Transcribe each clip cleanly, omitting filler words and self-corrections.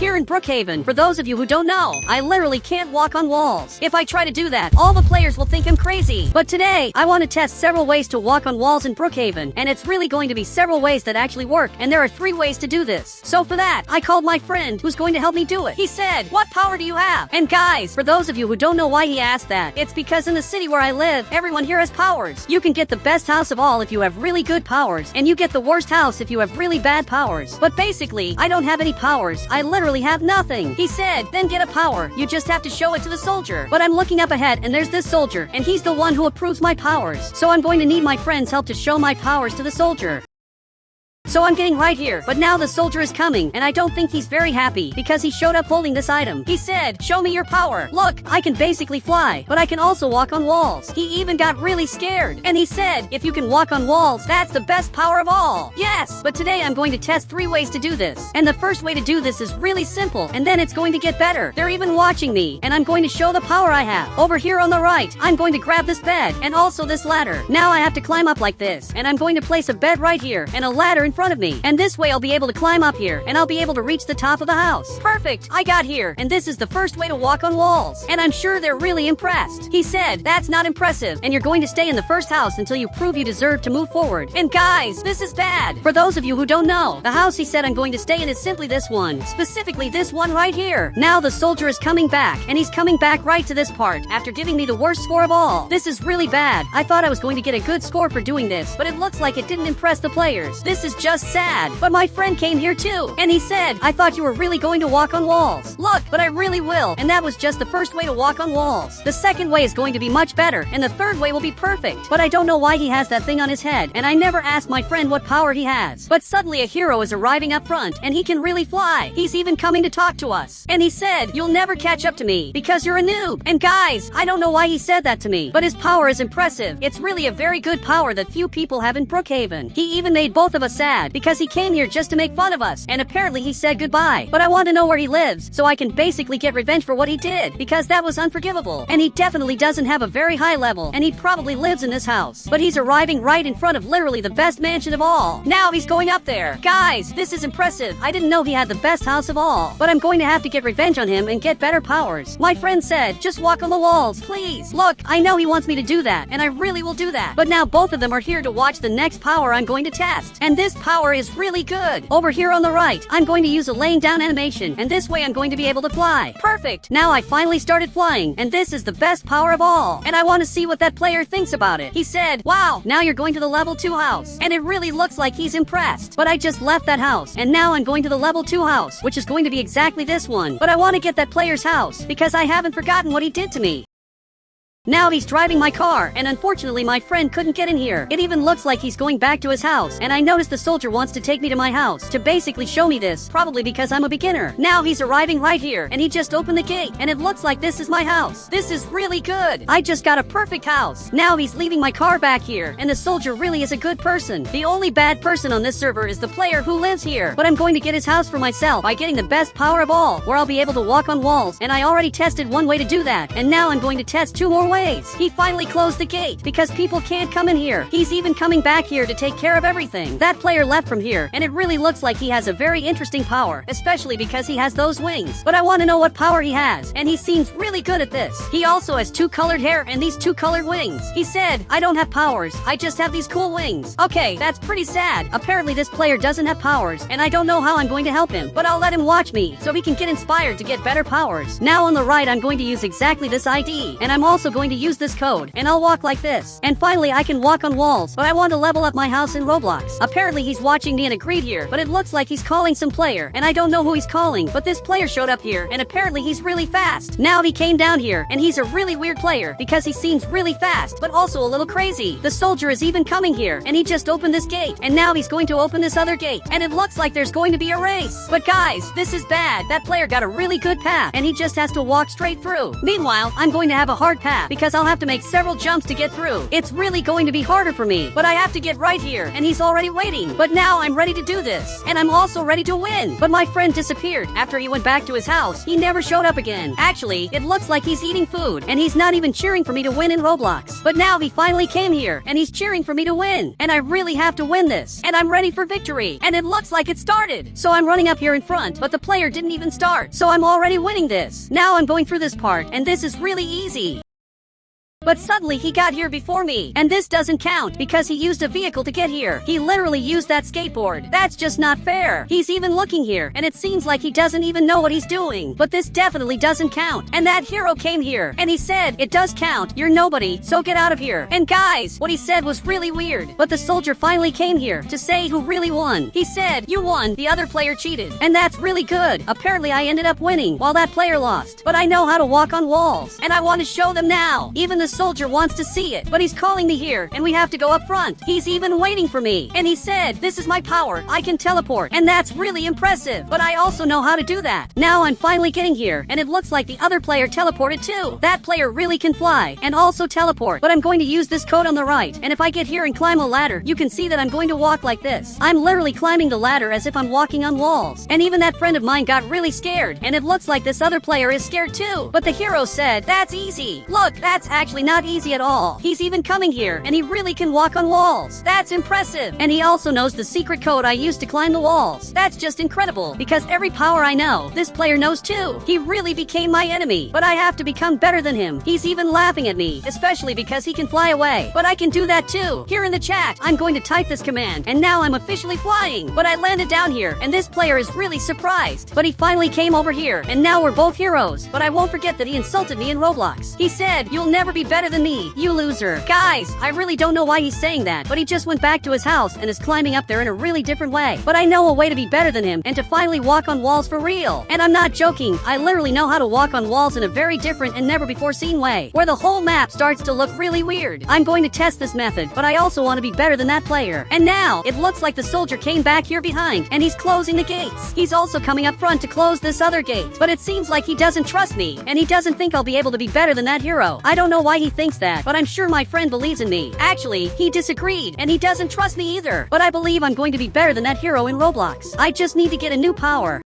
here in Brookhaven. For those of you who don't know, I literally can't walk on walls. If I try to do that, all the players will think I'm crazy. But today, I want to test several ways to walk on walls in Brookhaven, and it's really going to be several ways that actually work, and there are 3 ways to do this. So for that, I called my friend who's going to help me do it. He said, "What power do you have?" And guys, for those of you who don't know why he asked that, it's because in the city where I live, everyone here has powers. You can get the best house of all if you have really good powers, and you get the worst house if you have really bad powers. But basically, I don't have any powers. I literally have nothing. He said, "Then get a power. You just have to show it to the soldier." But I'm looking up ahead, and there's this soldier, and he's the one who approves my powers. So I'm going to need my friend's help to show my powers to the soldier. So I'm getting right here, but now the soldier is coming, and I don't think he's very happy because he showed up holding this item. He said, "Show me your power. Look, I can basically fly, but I can also walk on walls." He even got really scared, and he said, "If you can walk on walls, that's the best power of all." Yes, but today I'm going to test 3 ways to do this, and the first way to do this is really simple, and then it's going to get better. They're even watching me, and I'm going to show the power I have. Over here on the right, I'm going to grab this bed, and also this ladder. Now I have to climb up like this, and I'm going to place a bed right here, and a ladder in front of me, and this way I'll be able to climb up here, and I'll be able to reach the top of the house. Perfect! I got here, and this is the first way to walk on walls, and I'm sure they're really impressed. He said, "That's not impressive, and you're going to stay in the first house until you prove you deserve to move forward." And guys, this is bad. For those of you who don't know, the house he said I'm going to stay in is simply this one, specifically this one right here. Now the soldier is coming back, and he's coming back right to this part, after giving me the worst score of all. This is really bad. I thought I was going to get a good score for doing this, but it looks like it didn't impress the players. This is just sad. But my friend came here too, and he said, "I thought you were really going to walk on walls." Look, but I really will, and that was just the first way to walk on walls. The second way is going to be much better, and the third way will be perfect. But I don't know why he has that thing on his head, and I never asked my friend what power he has. But suddenly a hero is arriving up front, and he can really fly. He's even coming to talk to us. And he said, "You'll never catch up to me, because you're a noob." And guys, I don't know why he said that to me, but his power is impressive. It's really a very good power that few people have in Brookhaven. He even made both of us sad, because he came here just to make fun of us, and apparently he said goodbye. But I want to know where he lives, so I can basically get revenge for what he did, because that was unforgivable. And he definitely doesn't have a very high level, and he probably lives in this house. But he's arriving right in front of literally the best mansion of all. Now he's going up there. Guys, this is impressive. I didn't know he had the best house of all. But I'm going to have to get revenge on him and get better powers. My friend said, "Just walk on the walls, please." Look, I know he wants me to do that, and I really will do that. But now both of them are here to watch the next power I'm going to test. And this power is really good. Over here on the right, I'm going to use a laying down animation, and this way I'm going to be able to fly. Perfect! Now I finally started flying, and this is the best power of all. And I want to see what that player thinks about it. He said, "Wow, now you're going to the level 2 house." And it really looks like he's impressed. But I just left that house, and now I'm going to the level 2 house, which is going to be exactly this one. But I want to get that player's house, because I haven't forgotten what he did to me. Now he's driving my car, and unfortunately my friend couldn't get in here. It even looks like he's going back to his house, and I noticed the soldier wants to take me to my house to basically show me this, probably because I'm a beginner. Now he's arriving right here, and he just opened the gate, and it looks like this is my house. This is really good. I just got a perfect house. Now he's leaving my car back here, and the soldier really is a good person. The only bad person on this server is the player who lives here. But I'm going to get his house for myself by getting the best power of all, where I'll be able to walk on walls, and I already tested 1 way to do that, and now I'm going to test 2 more ways. He finally closed the gate because people can't come in here. He's even coming back here to take care of everything. That player left from here, and it really looks like he has a very interesting power, especially because he has those wings. But I want to know what power he has, and he seems really good at this. He also has 2 colored hair and these 2 colored wings. He said, "I don't have powers, I just have these cool wings." Okay, that's pretty sad. Apparently this player doesn't have powers, and I don't know how I'm going to help him, but I'll let him watch me so he can get inspired to get better powers. Now on the right, I'm going to use exactly this ID, and I'm also going to use this code, and I'll walk like this. And finally I can walk on walls, but I want to level up my house in Roblox. Apparently he's watching me and agreed here, but it looks like he's calling some player, and I don't know who he's calling, but this player showed up here, and apparently he's really fast. Now he came down here, and he's a really weird player, because he seems really fast, but also a little crazy. The soldier is even coming here, and he just opened this gate, and now he's going to open this other gate, and it looks like there's going to be a race. But guys, this is bad. That player got a really good path, and he just has to walk straight through. Meanwhile, I'm going to have a hard path, because I'll have to make several jumps to get through. It's really going to be harder for me, but I have to get right here, and he's already waiting. But now I'm ready to do this, and I'm also ready to win. But my friend disappeared. After he went back to his house, he never showed up again. Actually, it looks like he's eating food, and he's not even cheering for me to win in Roblox. But now he finally came here, and he's cheering for me to win. And I really have to win this, and I'm ready for victory. And it looks like it started. So I'm running up here in front, but the player didn't even start. So I'm already winning this. Now I'm going through this part, and this is really easy. But suddenly he got here before me, and this doesn't count because he used a vehicle to get here. He literally used that skateboard. That's just not fair. He's even looking here, and it seems like he doesn't even know what he's doing. But this definitely doesn't count. And that hero came here, and he said, "It does count. You're nobody, so get out of here." And guys, what he said was really weird. But the soldier finally came here to say who really won. He said, "You won, the other player cheated." And that's really good. Apparently I ended up winning while that player lost. But I know how to walk on walls, and I want to show them now. Even the soldier wants to see it, but he's calling me here, and we have to go up front. He's even waiting for me, and he said, "This is my power. I can teleport," and that's really impressive, but I also know how to do that. Now I'm finally getting here, and it looks like the other player teleported too. That player really can fly, and also teleport, but I'm going to use this code on the right, and if I get here and climb a ladder, you can see that I'm going to walk like this. I'm literally climbing the ladder as if I'm walking on walls, and even that friend of mine got really scared, and it looks like this other player is scared too, but the hero said, "That's easy." Look, that's actually not easy at all. He's even coming here, and he really can walk on walls. That's impressive. And he also knows the secret code I used to climb the walls. That's just incredible, because every power I know, this player knows too. He really became my enemy, but I have to become better than him. He's even laughing at me, especially because he can fly away. But I can do that too. Here in the chat, I'm going to type this command, and now I'm officially flying. But I landed down here, and this player is really surprised. But he finally came over here, and now we're both heroes. But I won't forget that he insulted me in Roblox. He said, "You'll never be better than me, you loser." Guys, I really don't know why he's saying that, but he just went back to his house and is climbing up there in a really different way. But I know a way to be better than him and to finally walk on walls for real. And I'm not joking, I literally know how to walk on walls in a very different and never before seen way, where the whole map starts to look really weird. I'm going to test this method, but I also want to be better than that player. And now, it looks like the soldier came back here behind, and he's closing the gates. He's also coming up front to close this other gate, but it seems like he doesn't trust me, and he doesn't think I'll be able to be better than that hero. I don't know why he thinks that, but I'm sure my friend believes in me. Actually, he disagreed, and he doesn't trust me either. But I believe I'm going to be better than that hero in Roblox. I just need to get a new power.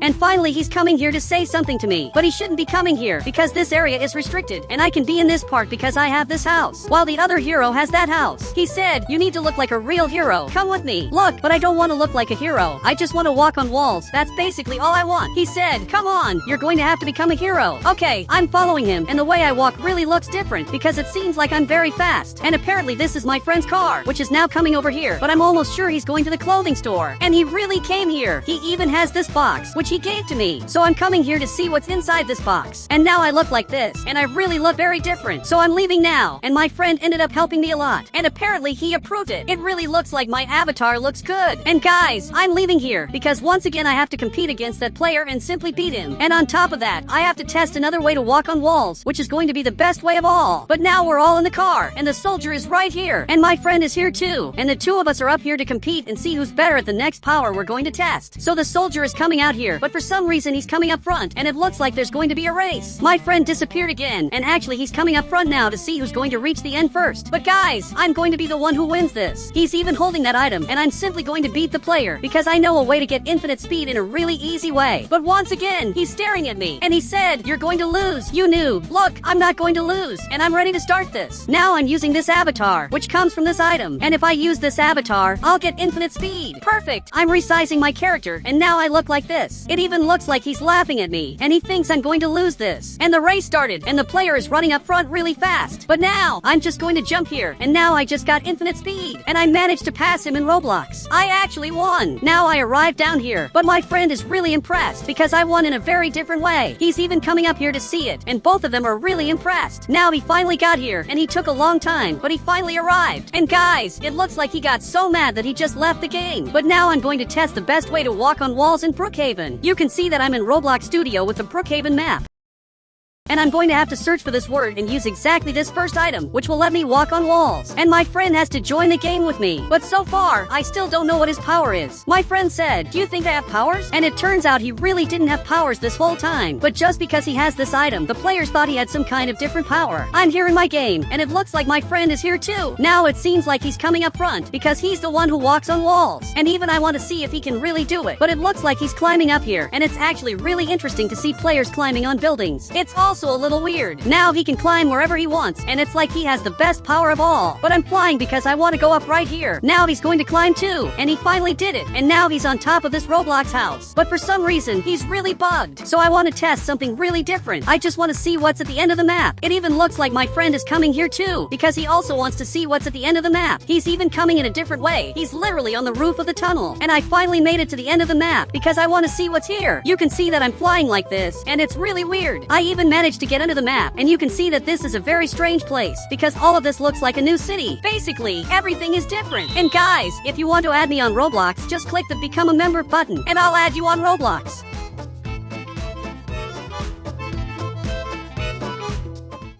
And finally he's coming here to say something to me. But he shouldn't be coming here because this area is restricted, and I can be in this part because I have this house, while the other hero has that house. He said, "You need to look like a real hero. Come with me." Look, but I don't want to look like a hero. I just want to walk on walls. That's basically all I want. He said, "Come on, you're going to have to become a hero." Okay, I'm following him, and the way I walk really looks different because it seems like I'm very fast. And apparently this is my friend's car, which is now coming over here, but I'm almost sure he's going to the clothing store. And he really came here. He even has this box, which he gave to me. So I'm coming here to see what's inside this box. And now I look like this, and I really look very different. So I'm leaving now, and my friend ended up helping me a lot. And apparently he approved it. It really looks like my avatar looks good. And guys, I'm leaving here because once again I have to compete against that player and simply beat him. And on top of that, I have to test another way to walk on walls, which is going to be the best way of all. But now we're all in the car, and the soldier is right here, and my friend is here too. And the two of us are up here to compete and see who's better at the next power we're going to test. So the soldier is coming out here, but for some reason he's coming up front, and it looks like there's going to be a race. My friend disappeared again, and actually he's coming up front now to see who's going to reach the end first. But guys, I'm going to be the one who wins this. He's even holding that item, and I'm simply going to beat the player because I know a way to get infinite speed in a really easy way. But once again, he's staring at me, and he said, "You're going to lose, you noob." Look, I'm not going to lose, and I'm ready to start this. Now I'm using this avatar, which comes from this item, and if I use this avatar, I'll get infinite speed. Perfect. I'm resizing my character, and now I look like this. It even looks like he's laughing at me, and he thinks I'm going to lose this. And the race started, and the player is running up front really fast. But now, I'm just going to jump here, and now I just got infinite speed, and I managed to pass him in Roblox. I actually won. Now I arrived down here, but my friend is really impressed because I won in a very different way. He's even coming up here to see it, and both of them are really impressed. Now he finally got here, and he took a long time, but he finally arrived. And guys, it looks like he got so mad that he just left the game. But now I'm going to test the best way to walk on walls in Brookhaven. You can see that I'm in Roblox Studio with the Brookhaven map. And I'm going to have to search for this word and use exactly this first item, which will let me walk on walls. And my friend has to join the game with me. But so far, I still don't know what his power is. My friend said, "Do you think I have powers?" And it turns out he really didn't have powers this whole time. But just because he has this item, the players thought he had some kind of different power. I'm here in my game, and it looks like my friend is here too. Now it seems like he's coming up front, because he's the one who walks on walls. And even I want to see if he can really do it. But it looks like he's climbing up here, and it's actually really interesting to see players climbing on buildings. It's also a little weird. Now he can climb wherever he wants, and it's like he has the best power of all. But I'm flying because I want to go up right here. Now he's going to climb too, and he finally did it. And now he's on top of this Roblox house. But for some reason, he's really bugged. So I want to test something really different. I just want to see what's at the end of the map. It even looks like my friend is coming here too, because he also wants to see what's at the end of the map. He's even coming in a different way. He's literally on the roof of the tunnel. And I finally made it to the end of the map, because I want to see what's here. You can see that I'm flying like this, and it's really weird. I even managed to get under the map, and you can see that this is a very strange place, because all of this looks like a new city. Basically, everything is different. And guys, if you want to add me on Roblox, just click the Become a Member button, and I'll add you on Roblox.